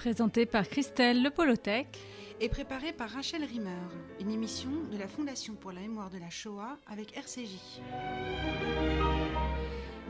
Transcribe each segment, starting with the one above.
Présentée par Christelle Le Polotech et préparée par Rachel Rimmer, une émission de la Fondation pour la mémoire de la Shoah avec RCJ.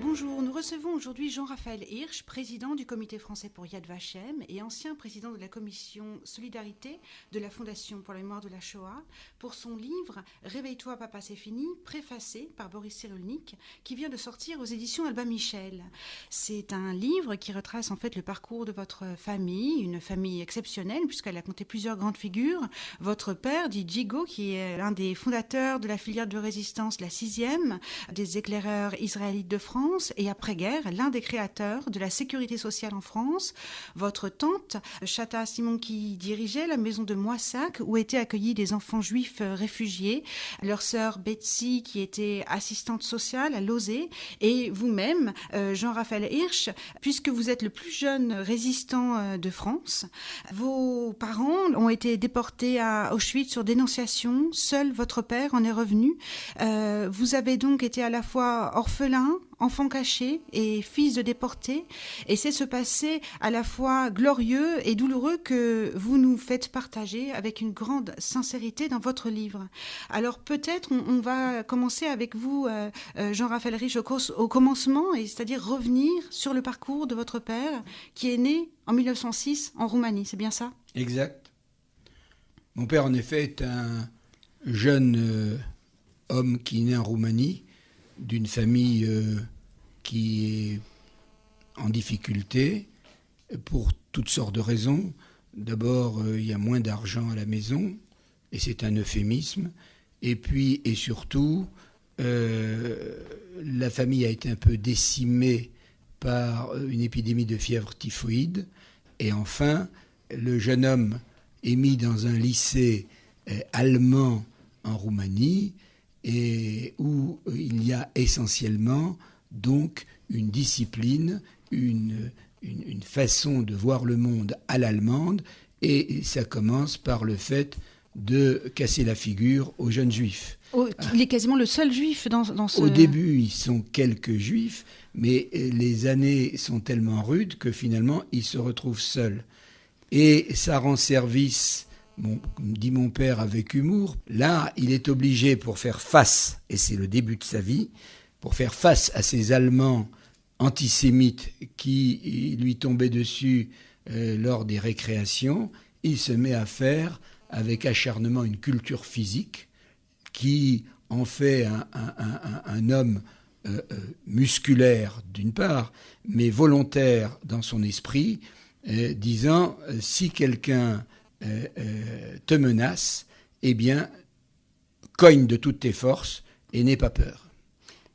Bonjour, nous recevons aujourd'hui Jean-Raphaël Hirsch, président du Comité français pour Yad Vashem et ancien président de la commission Solidarité de la Fondation pour la mémoire de la Shoah, pour son livre « Réveille-toi, papa, c'est fini », préfacé par Boris Cyrulnik, qui vient de sortir aux éditions Albin Michel. C'est un livre qui retrace en fait le parcours de votre famille, une famille exceptionnelle puisqu'elle a compté plusieurs grandes figures. Votre père, dit Djigo, qui est l'un des fondateurs de la filière de résistance, la 6e, des éclaireurs israélites de France, et après-guerre, l'un des créateurs de la sécurité sociale en France. Votre tante, Chata Simon, qui dirigeait la maison de Moissac, où étaient accueillis des enfants juifs réfugiés. Leur sœur Betsy, qui était assistante sociale à Lausée. Et vous-même, Jean-Raphaël Hirsch, puisque vous êtes le plus jeune résistant de France. Vos parents ont été déportés à Auschwitz sur dénonciation. Seul votre père en est revenu. Vous avez donc été à la fois orphelin, enfant caché et fils de déportés, et c'est ce passé à la fois glorieux et douloureux que vous nous faites partager avec une grande sincérité dans votre livre. Alors peut-être on va commencer avec vous, Jean-Raphaël Hirsch, au commencement, et c'est-à-dire revenir sur le parcours de votre père qui est né en 1906 en Roumanie, c'est bien ça ? Exact. Mon père en effet est un jeune homme qui est né en Roumanie, d'une famille qui est en difficulté pour toutes sortes de raisons. D'abord, il y a moins d'argent à la maison, et c'est un euphémisme. Et puis, et surtout, la famille a été un peu décimée par une épidémie de fièvre typhoïde. Et enfin, le jeune homme est mis dans un lycée allemand en Roumanie, et où il y a essentiellement donc une discipline, une façon de voir le monde à l'allemande, et ça commence par le fait de casser la figure aux jeunes juifs. Il est quasiment le seul juif dans ce... Au début, ils sont quelques juifs, mais les années sont tellement rudes que finalement, ils se retrouvent seuls. Et ça rend service... dit mon père avec humour, là, il est obligé pour faire face, et c'est le début de sa vie, pour faire face à ces Allemands antisémites qui lui tombaient dessus lors des récréations, il se met à faire avec acharnement une culture physique qui en fait un homme musculaire d'une part, mais volontaire dans son esprit, disant si quelqu'un te menace, eh bien, cogne de toutes tes forces et n'aie pas peur.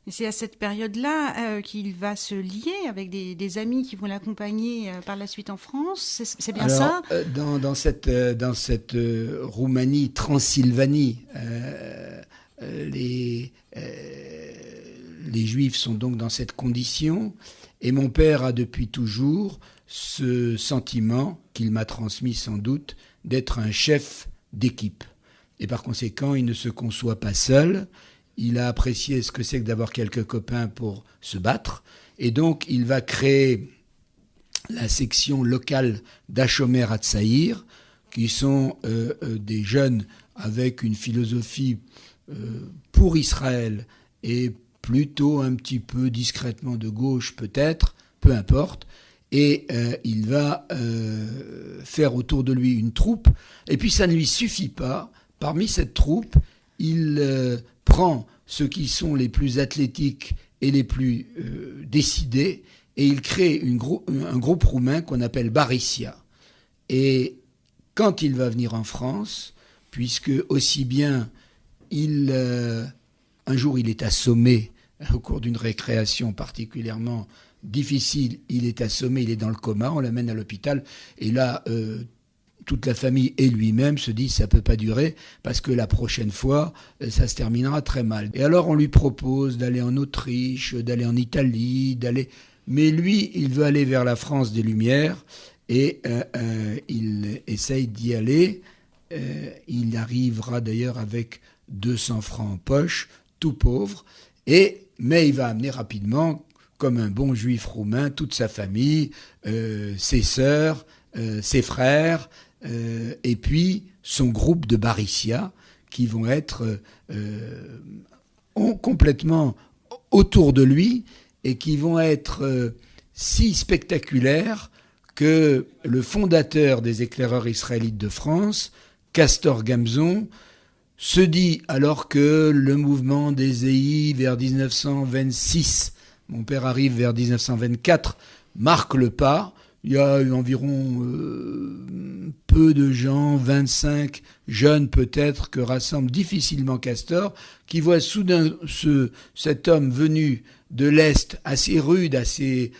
Et c'est à cette période-là qu'il va se lier avec des amis qui vont l'accompagner par la suite en France. C'est bien ça ? Dans cette Roumanie, Transylvanie, les Juifs sont donc dans cette condition. Et mon père a depuis toujours ce sentiment, qu'il m'a transmis sans doute, d'être un chef d'équipe. Et par conséquent, il ne se conçoit pas seul. Il a apprécié ce que c'est que d'avoir quelques copains pour se battre. Et donc, il va créer la section locale d'Hachomer Hatzaïr, qui sont des jeunes avec une philosophie pour Israël et plutôt un petit peu discrètement de gauche peut-être, peu importe. Et il va faire autour de lui une troupe. Et puis ça ne lui suffit pas. Parmi cette troupe, il prend ceux qui sont les plus athlétiques et les plus décidés, et il crée un groupe roumain qu'on appelle Barissia. Et quand il va venir en France, puisque aussi bien un jour il est assommé au cours d'une récréation particulièrement difficile, il est assommé, il est dans le coma, on l'amène à l'hôpital, et là, toute la famille et lui-même se disent ça peut pas durer, parce que la prochaine fois, ça se terminera très mal. Et alors on lui propose d'aller en Autriche, d'aller en Italie, mais lui, il veut aller vers la France des Lumières, et il essaye d'y aller. Il arrivera d'ailleurs avec 200 francs en poche, tout pauvre, mais il va amener rapidement, comme un bon juif roumain, toute sa famille, ses sœurs, ses frères, et puis son groupe de Barissia, qui vont être complètement autour de lui et qui vont être si spectaculaires que le fondateur des éclaireurs israélites de France, Castor Gamson, se dit, alors que le mouvement des EI vers 1926, mon père arrive vers 1924, marque le pas. Il y a eu environ peu de gens, 25 jeunes peut-être, que rassemble difficilement Castor, qui voit soudain cet homme venu de l'Est, assez rude, assez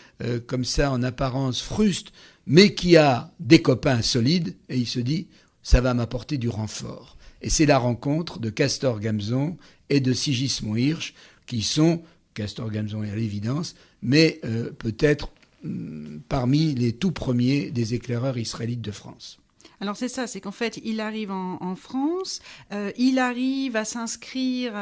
comme ça en apparence fruste, mais qui a des copains solides, et il se dit, ça va m'apporter du renfort. Et c'est la rencontre de Castor Gamson et de Sigismond Hirsch, qui sont, Castor Gamson est à l'évidence, mais peut-être parmi les tout premiers des éclaireurs israélites de France. Alors c'est ça, c'est qu'en fait, il arrive en France, il arrive à s'inscrire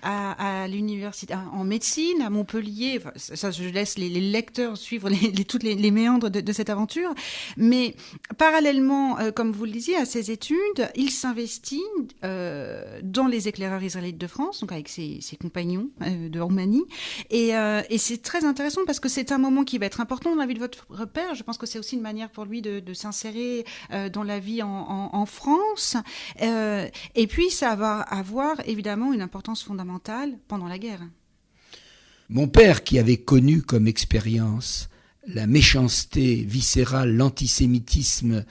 à l'université, en médecine, à Montpellier. Enfin, ça, je laisse les lecteurs suivre toutes les méandres de cette aventure. Mais parallèlement, comme vous le disiez, à ses études, il s'investit dans les éclaireurs israélites de France, donc avec ses compagnons de Roumanie. Et c'est très intéressant parce que c'est un moment qui va être important dans la vie de votre père. Je pense que c'est aussi une manière pour lui de s'insérer dans la vie en France, et puis ça va avoir évidemment une importance fondamentale pendant la guerre. Mon père, qui avait connu comme expérience la méchanceté viscérale, l'antisémitisme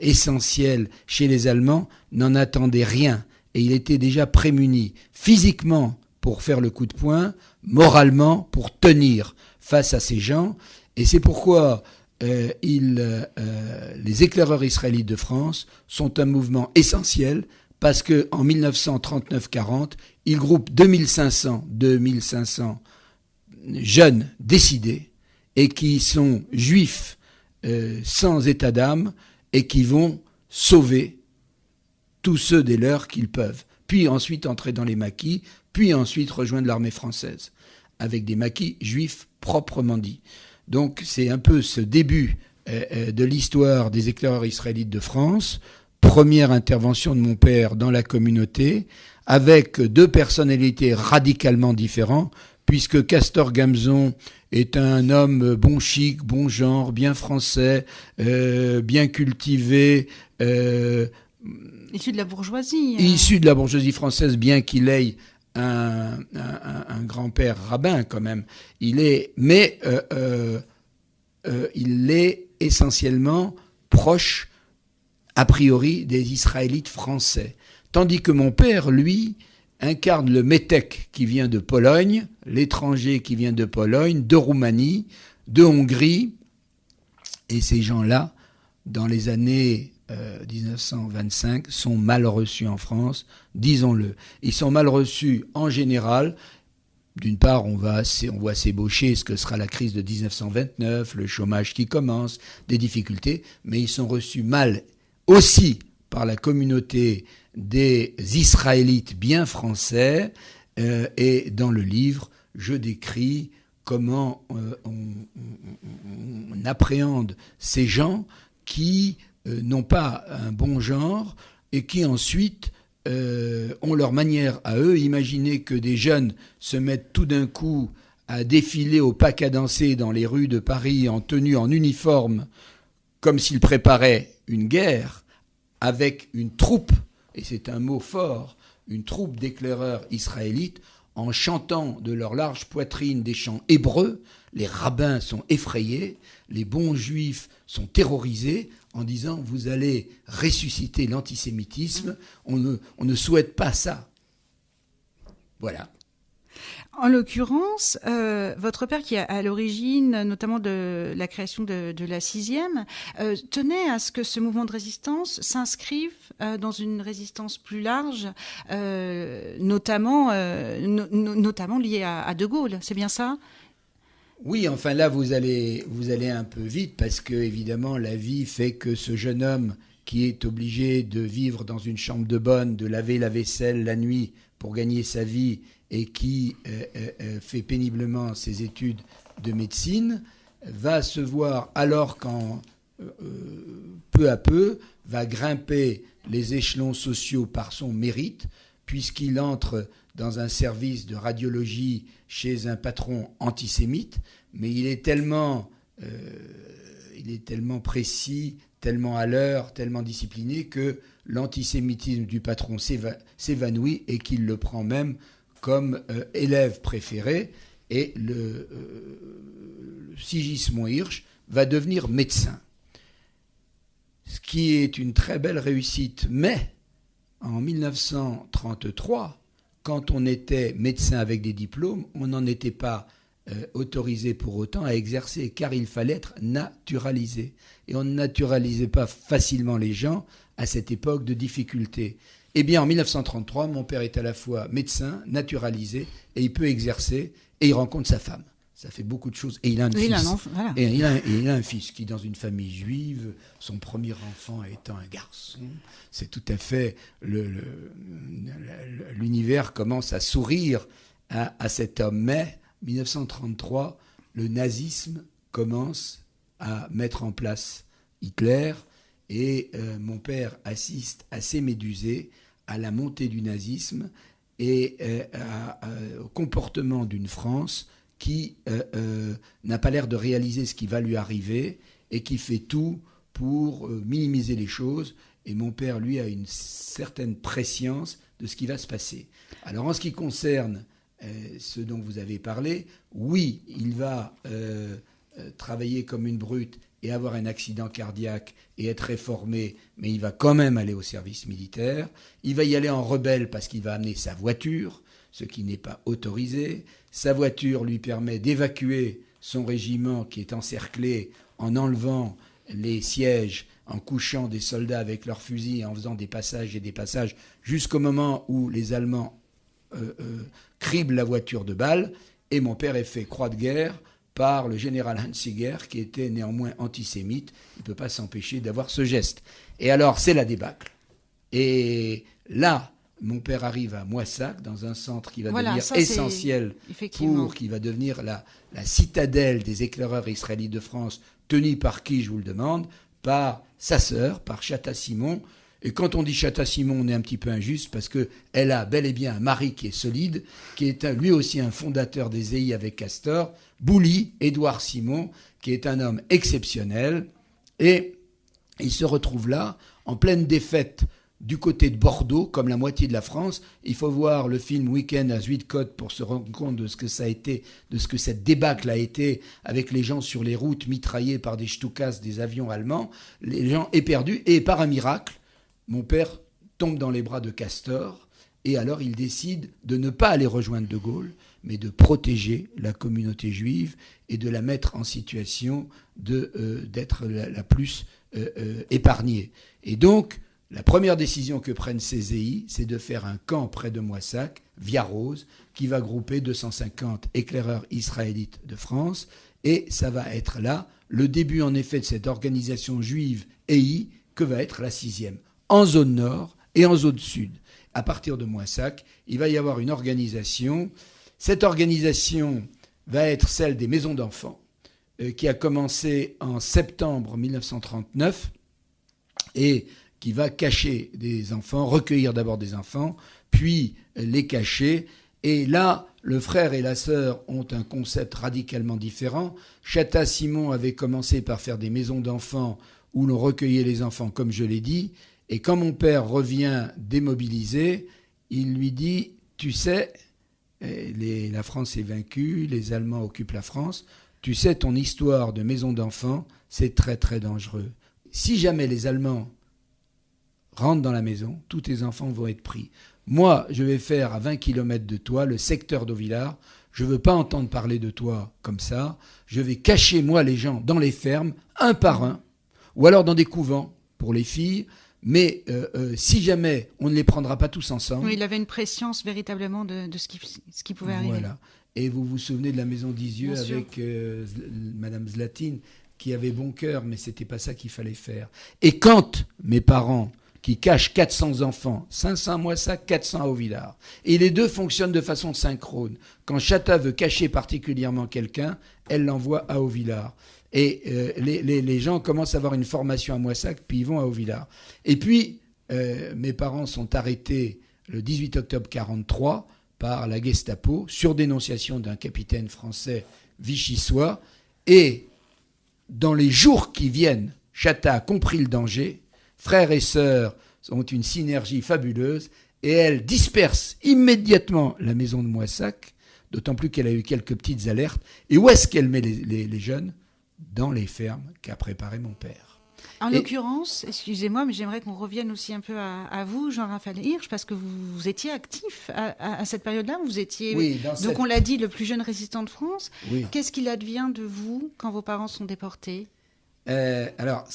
essentiel chez les Allemands, n'en attendait rien, et il était déjà prémuni physiquement pour faire le coup de poing, moralement pour tenir face à ces gens, et c'est pourquoi les éclaireurs israélites de France sont un mouvement essentiel parce que en 1939-40, ils groupent 2500 jeunes décidés et qui sont juifs sans état d'âme et qui vont sauver tous ceux des leurs qu'ils peuvent. Puis ensuite entrer dans les maquis, puis ensuite rejoindre l'armée française avec des maquis juifs proprement dits. Donc c'est un peu ce début de l'histoire des éclaireurs israélites de France, première intervention de mon père dans la communauté, avec deux personnalités radicalement différentes, puisque Castor Gamson est un homme bon chic, bon genre, bien français, bien cultivé. Issu de la bourgeoisie. Issu de la bourgeoisie française, bien qu'il ait un grand-père rabbin quand même. Il est essentiellement proche, a priori, des Israélites français. Tandis que mon père, lui, incarne le métèque qui vient de Pologne, l'étranger qui vient de Pologne, de Roumanie, de Hongrie. Et ces gens-là, dans les années 1925, sont mal reçus en France, disons-le. Ils sont mal reçus en général. D'une part, on voit s'ébaucher ce que sera la crise de 1929, le chômage qui commence, des difficultés, mais ils sont reçus mal aussi par la communauté des Israélites bien français, et dans le livre, je décris comment on appréhende ces gens qui n'ont pas un bon genre et qui ensuite ont leur manière à eux. Imaginez que des jeunes se mettent tout d'un coup à défiler au pas cadencé dans les rues de Paris en tenue, en uniforme, comme s'ils préparaient une guerre, avec une troupe, et c'est un mot fort, une troupe d'éclaireurs israélites, en chantant de leur large poitrine des chants hébreux. Les rabbins sont effrayés, les bons juifs sont terrorisés en disant « vous allez ressusciter l'antisémitisme, on ne souhaite pas ça ». Voilà. En l'occurrence, votre père, qui est à l'origine notamment de la création de la 6e, tenait à ce que ce mouvement de résistance s'inscrive dans une résistance plus large, notamment liée à De Gaulle. C'est bien ça ? Oui, enfin là, vous allez un peu vite parce que, évidemment, la vie fait que ce jeune homme qui est obligé de vivre dans une chambre de bonne, de laver la vaisselle la nuit pour gagner sa vie et qui fait péniblement ses études de médecine, va se voir, alors qu'en peu à peu, va grimper les échelons sociaux par son mérite, puisqu'il entre dans un service de radiologie chez un patron antisémite, mais il est tellement précis, tellement à l'heure, tellement discipliné que l'antisémitisme du patron s'évanouit et qu'il le prend même comme élève préféré. Et le Sigismond Hirsch va devenir médecin, ce qui est une très belle réussite. Mais en 1933, quand on était médecin avec des diplômes, on n'en était pas autorisé pour autant à exercer, car il fallait être naturalisé. Et on ne naturalisait pas facilement les gens à cette époque de difficulté. Eh bien, en 1933, mon père est à la fois médecin, naturalisé, et il peut exercer, et il rencontre sa femme. Ça fait beaucoup de choses. Et il a un fils. Voilà. Et il a un fils qui, dans une famille juive, son premier enfant étant un garçon, c'est tout à fait... l'univers commence à sourire à cet homme. Mais, 1933, le nazisme commence à mettre en place Hitler, et mon père assiste assez médusé à la montée du nazisme et au comportement d'une France qui n'a pas l'air de réaliser ce qui va lui arriver et qui fait tout pour minimiser les choses. Et mon père, lui, a une certaine prescience de ce qui va se passer. Alors, en ce qui concerne ce dont vous avez parlé, oui, il va travailler comme une brute et avoir un accident cardiaque et être réformé, mais il va quand même aller au service militaire. Il va y aller en rebelle parce qu'il va amener sa voiture, ce qui n'est pas autorisé. Sa voiture lui permet d'évacuer son régiment qui est encerclé en enlevant les sièges, en couchant des soldats avec leurs fusils et en faisant des passages et des passages jusqu'au moment où les Allemands criblent la voiture de balles. Et mon père est fait croix de guerre par le général Hunziger, qui était néanmoins antisémite. Il ne peut pas s'empêcher d'avoir ce geste. Et alors, c'est la débâcle. Et là, mon père arrive à Moissac, dans un centre qui va devenir essentiel, qui va devenir la citadelle des éclaireurs israélites de France, tenue par qui, je vous le demande, par sa sœur, par Chata Simon. Et quand on dit Chata Simon, on est un petit peu injuste, parce qu'elle a bel et bien un mari qui est solide, qui est lui aussi un fondateur des EI avec Castor, Bouli, Édouard Simon, qui est un homme exceptionnel. Et il se retrouve là, en pleine défaite du côté de Bordeaux, comme la moitié de la France. Il faut voir le film Week-end à Zuidcote pour se rendre compte de ce que ça a été, de ce que cette débâcle a été, avec les gens sur les routes mitraillés par des Stukas, des avions allemands, les gens éperdus. Et par un miracle, mon père tombe dans les bras de Castor, et alors il décide de ne pas aller rejoindre De Gaulle, mais de protéger la communauté juive et de la mettre en situation d'être la plus épargnée. Et donc, la première décision que prennent ces EI, c'est de faire un camp près de Moissac, Via Rose, qui va grouper 250 éclaireurs israélites de France, et ça va être là le début en effet de cette organisation juive EI que va être la 6e, en zone nord et en zone sud. À partir de Moissac, il va y avoir une organisation. Cette organisation va être celle des maisons d'enfants, qui a commencé en septembre 1939 et qui va cacher des enfants, recueillir d'abord des enfants, puis les cacher. Et là, le frère et la sœur ont un concept radicalement différent. Chata Simon avait commencé par faire des maisons d'enfants où l'on recueillait les enfants, comme je l'ai dit. Et quand mon père revient démobilisé, il lui dit « Tu sais, la France est vaincue, les Allemands occupent la France. Tu sais, ton histoire de maison d'enfants, c'est très très dangereux. Si jamais les Allemands rentre dans la maison, tous tes enfants vont être pris. Moi, je vais faire à 20 km de toi le secteur d'Auvillard. Je ne veux pas entendre parler de toi comme ça. Je vais cacher, moi, les gens dans les fermes, un par un, ou alors dans des couvents pour les filles. Mais si jamais on ne les prendra pas tous ensemble... Oui, il avait une prescience véritablement de ce qui pouvait arriver. Voilà. Et vous vous souvenez de la maison d'Isieux avec Madame Zlatine, qui avait bon cœur, mais ce n'était pas ça qu'il fallait faire. Et quand mes parents qui cache 400 enfants, 500 à Moissac, 400 à Haut-Villars. Et les deux fonctionnent de façon synchrone. Quand Chata veut cacher particulièrement quelqu'un, elle l'envoie à Haut-Villars. Et les gens commencent à avoir une formation à Moissac, puis ils vont à Haut-Villars. Et puis, mes parents sont arrêtés le 18 octobre 1943 par la Gestapo sur dénonciation d'un capitaine français vichysois. Et dans les jours qui viennent, Chata a compris le danger. Frères et sœurs ont une synergie fabuleuse et elle disperse immédiatement la maison de Moissac, d'autant plus qu'elle a eu quelques petites alertes. Et où est-ce qu'elle met les jeunes ? Dans les fermes qu'a préparées mon père. En l'occurrence, excusez-moi, mais j'aimerais qu'on revienne aussi un peu à vous, Jean-Raphaël Hirsch, parce que vous étiez actif à cette période-là. Vous étiez, donc on l'a dit, le plus jeune résistant de France. Oui. Qu'est-ce qu'il advient de vous quand vos parents sont déportés ? Alors,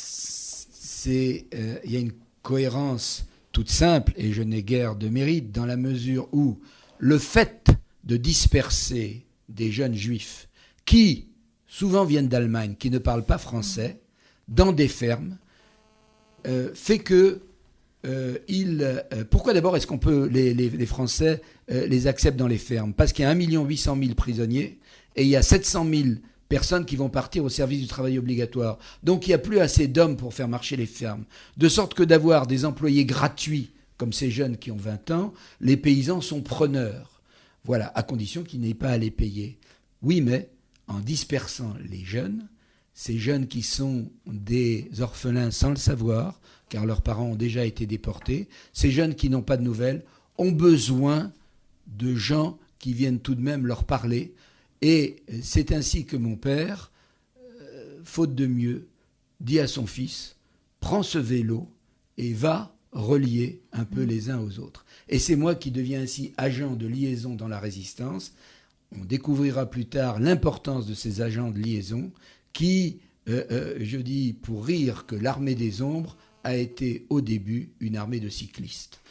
il y a une cohérence toute simple, et je n'ai guère de mérite, dans la mesure où le fait de disperser des jeunes juifs qui souvent viennent d'Allemagne, qui ne parlent pas français, dans des fermes, fait que pourquoi d'abord est-ce qu'on peut les Français les acceptent dans les fermes ? Parce qu'il y a 1 800 000 prisonniers et il y a 700 000 personnes qui vont partir au service du travail obligatoire. Donc il n'y a plus assez d'hommes pour faire marcher les fermes. De sorte que d'avoir des employés gratuits comme ces jeunes qui ont 20 ans, les paysans sont preneurs. Voilà, à condition qu'ils n'aient pas à les payer. Oui, mais en dispersant les jeunes, ces jeunes qui sont des orphelins sans le savoir, car leurs parents ont déjà été déportés, ces jeunes qui n'ont pas de nouvelles, ont besoin de gens qui viennent tout de même leur parler. Et c'est ainsi que mon père, faute de mieux, dit à son fils, prends ce vélo et va relier un peu les uns aux autres. Et c'est moi qui deviens ainsi agent de liaison dans la résistance. On découvrira plus tard l'importance de ces agents de liaison qui, je dis pour rire, que l'armée des ombres a été au début une armée de cyclistes.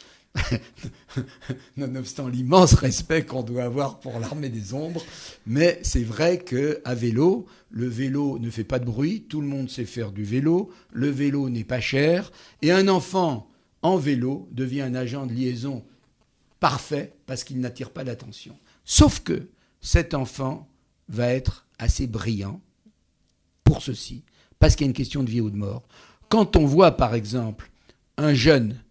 Nonobstant l'immense respect qu'on doit avoir pour l'armée des ombres, mais c'est vrai qu'à vélo, le vélo ne fait pas de bruit, tout le monde sait faire du vélo, le vélo n'est pas cher, et un enfant en vélo devient un agent de liaison parfait parce qu'il n'attire pas l'attention. Sauf que cet enfant va être assez brillant pour ceci, parce qu'il y a une question de vie ou de mort. Quand on voit, par exemple, un jeune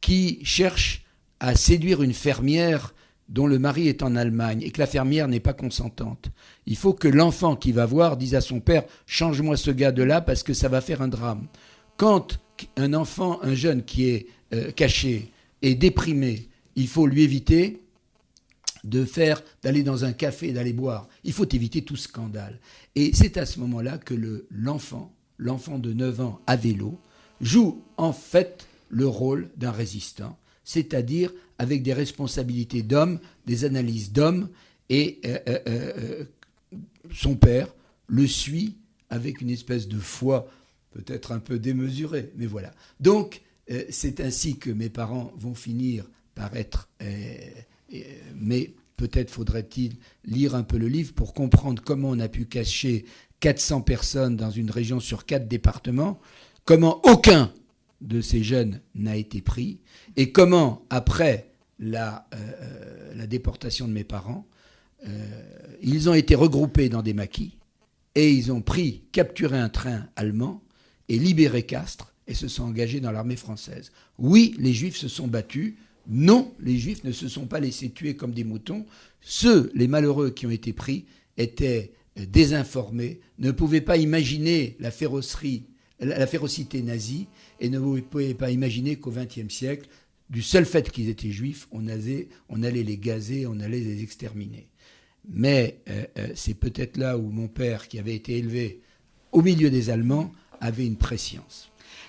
qui cherche à séduire une fermière dont le mari est en Allemagne et que la fermière n'est pas consentante, il faut que l'enfant qui va voir dise à son père « change-moi ce gars de là parce que ça va faire un drame ». Quand un jeune qui est caché et déprimé, il faut lui éviter d'aller dans un café, d'aller boire. Il faut éviter tout scandale. Et c'est à ce moment-là que l'enfant de 9 ans à vélo, joue en fait le rôle d'un résistant, c'est-à-dire avec des responsabilités d'homme, des analyses d'homme, et son père le suit avec une espèce de foi peut-être un peu démesurée, mais voilà. Donc, c'est ainsi que mes parents vont finir par être... mais peut-être faudrait-il lire un peu le livre pour comprendre comment on a pu cacher 400 personnes dans une région sur 4 départements, comment aucun de ces jeunes n'a été pris, et comment, après la déportation de mes parents, ils ont été regroupés dans des maquis, et ils ont capturé un train allemand, et libéré Castres, et se sont engagés dans l'armée française. Oui, les Juifs se sont battus. Non, les Juifs ne se sont pas laissés tuer comme des moutons. Les malheureux qui ont été pris, étaient désinformés, ne pouvaient pas imaginer la férocité nazie, et ne pouvaient pas imaginer qu'au XXe siècle, du seul fait qu'ils étaient juifs, on allait les gazer, on allait les exterminer. Mais c'est peut-être là où mon père, qui avait été élevé au milieu des Allemands, avait une prescience.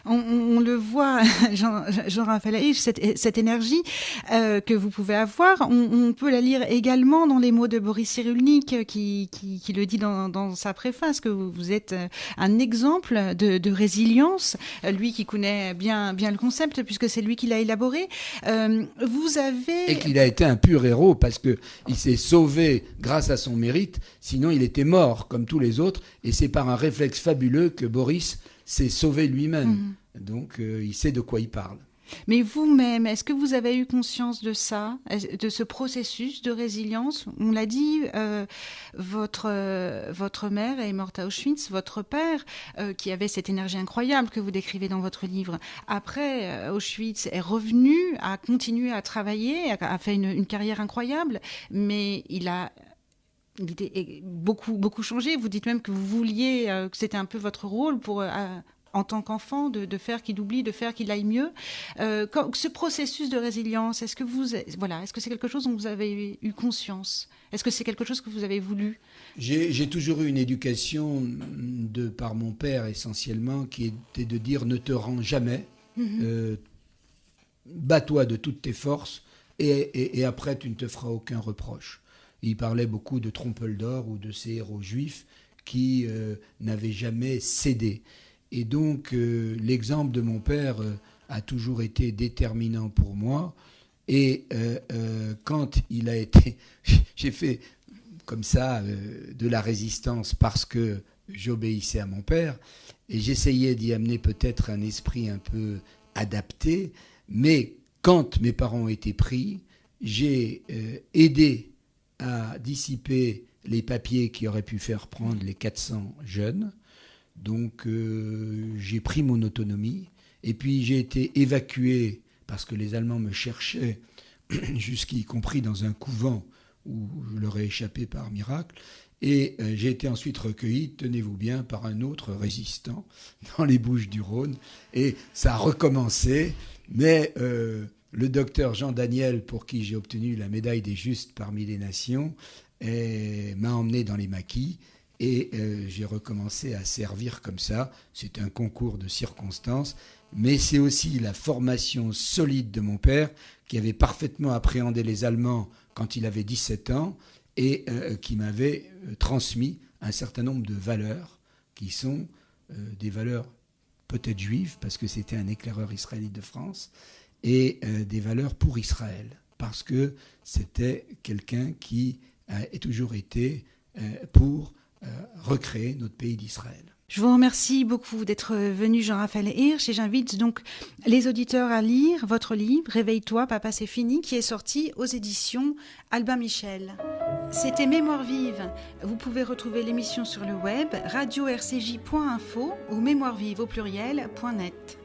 On le voit, Jean-Raphaël Hirsch, cette énergie que vous pouvez avoir, on peut la lire également dans les mots de Boris Cyrulnik qui le dit dans sa préface, que vous êtes un exemple de résilience, lui qui connaît bien le concept puisque c'est lui qui l'a élaboré. Et qu'il a été un pur héros parce qu'il s'est sauvé grâce à son mérite, sinon il était mort comme tous les autres, et c'est par un réflexe fabuleux que Boris s'est sauvé lui-même. Donc il sait de quoi il parle. Mais vous-même, est-ce que vous avez eu conscience de ça, de ce processus de résilience? On l'a dit, votre mère est morte à Auschwitz, votre père, qui avait cette énergie incroyable que vous décrivez dans votre livre, après Auschwitz, est revenu, a continué à travailler, a fait une carrière incroyable, mais il était beaucoup changé. Vous dites même que vous vouliez, que c'était un peu votre rôle pour... en tant qu'enfant, de faire qu'il oublie, de faire qu'il aille mieux. Ce processus de résilience, est-ce que c'est quelque chose dont vous avez eu conscience? Est-ce que c'est quelque chose que vous avez voulu? J'ai toujours eu une éducation par mon père essentiellement, qui était de dire ne te rends jamais, bats-toi de toutes tes forces et après tu ne te feras aucun reproche. Il parlait beaucoup de Trompeldor ou de ces héros juifs qui n'avaient jamais cédé. Et donc, l'exemple de mon père a toujours été déterminant pour moi. Et quand il a été... J'ai fait comme ça de la résistance parce que j'obéissais à mon père. Et j'essayais d'y amener peut-être un esprit un peu adapté. Mais quand mes parents ont été pris, j'ai aidé à dissiper les papiers qui auraient pu faire prendre les 400 jeunes. Donc j'ai pris mon autonomie et puis j'ai été évacué parce que les Allemands me cherchaient jusqu'y compris dans un couvent où je leur ai échappé par miracle. Et j'ai été ensuite recueilli, tenez-vous bien, par un autre résistant dans les Bouches-du-Rhône. Et ça a recommencé, mais le docteur Jean Daniel, pour qui j'ai obtenu la médaille des Justes parmi les nations, m'a emmené dans les maquis. Et j'ai recommencé à servir comme ça. C'est un concours de circonstances, mais c'est aussi la formation solide de mon père, qui avait parfaitement appréhendé les Allemands quand il avait 17 ans, et qui m'avait transmis un certain nombre de valeurs, qui sont des valeurs peut-être juives, parce que c'était un éclaireur israélite de France, et des valeurs pour Israël, parce que c'était quelqu'un qui a toujours été pour recréer notre pays d'Israël. Je vous remercie beaucoup d'être venu, Jean-Raphaël Hirsch, et j'invite donc les auditeurs à lire votre livre « Réveille-toi, papa, c'est fini », qui est sorti aux éditions Albin Michel. C'était Mémoire vive. Vous pouvez retrouver l'émission sur le web radio-rcj.info ou mémoirevive au pluriel.net.